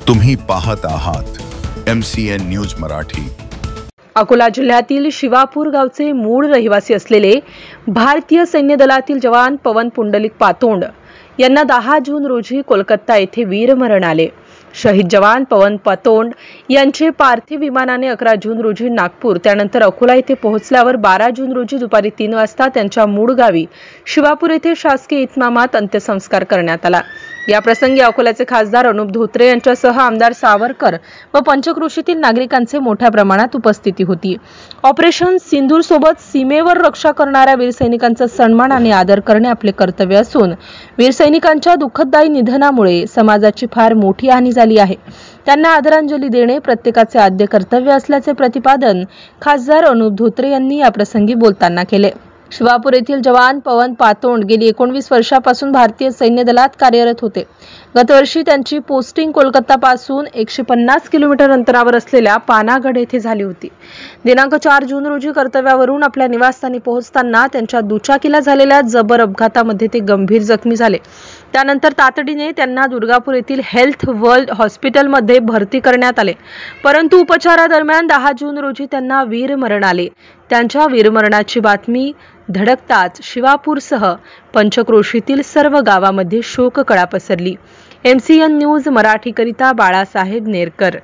तुम्ही पाहत आहात MCN न्यूज मराठी। अकोला जिल्ह्यातील शिवापूर गावचे मूळ रहिवासी असलेले भारतीय सैन्य दलातील जवान पवन पुंडलिक पातोंड यांना 10 जून रोजी कोलकाता येथे वीरमरण आले। शहीद जवान पवन पातोंड यांचे पार्थिव विमानाने 11 जून रोजी नागपूर त्यानंतर अकोला येथे पोहोचल्यावर 12 जून रोजी दुपारी 3 वाजता त्यांच्या मूळ गावी शिवापूर येथे शासकीय इतमामात अंत्यसंस्कार करण्यात आला। या प्रसंगी अकोल्याचे खासदार अनुप धोत्रे यांच्यासह आमदार सावरकर व पंचक्रोशीतील नागरिकांचे मोठ्या प्रमाणात उपस्थिती होती। ऑपरेशन सिंदूर सोबत सीमेवर रक्षा करणाऱ्या वीर सैनिकांचा सन्मान आणि आदर करणे आपले कर्तव्य असून वीर सैनिकांच्या दुःखदायी निधनामुळे समाजाची फार मोठी हानी झाली आहे। त्यांना आदरांजली देणे प्रत्येकाचे आद्य कर्तव्य असल्याचे प्रतिपादन खासदार अनुप धोत्रे यांनी या प्रसंगी बोलताना केले। शिवापूर येथील जवान पवन पातोंड गेली 19 वर्षापासून भारतीय सैन्य दलात कार्यरत होते। गतवर्षी त्यांची पोस्टिंग कोलकातापासून 150 किलोमीटर अंतरावर असलेल्या पानागड येथे झाली होती। दिनांक 4 जून रोजी कर्तव्यावरून आपल्या निवासस्थानी पोहोचताना त्यांच्या दुचाकीला झालेल्या जबर अपघातामध्ये ते गंभीर जखमी झाले। त्यानंतर तातडीने त्यांना दुर्गापूर येथील हेल्थ वर्ल्ड हॉस्पिटलमध्ये भरती करण्यात आले, परंतु उपचारादरम्यान 10 जून रोजी त्यांना वीरमरण आले। त्यांच्या वीरमरणाची बातमी धडकताच शिवापूरसह पंचक्रोशीतील सर्व गावांमध्ये शोककळा पसरली। MCN न्यूज मराठी करिता बाळासाहेब नेरकर।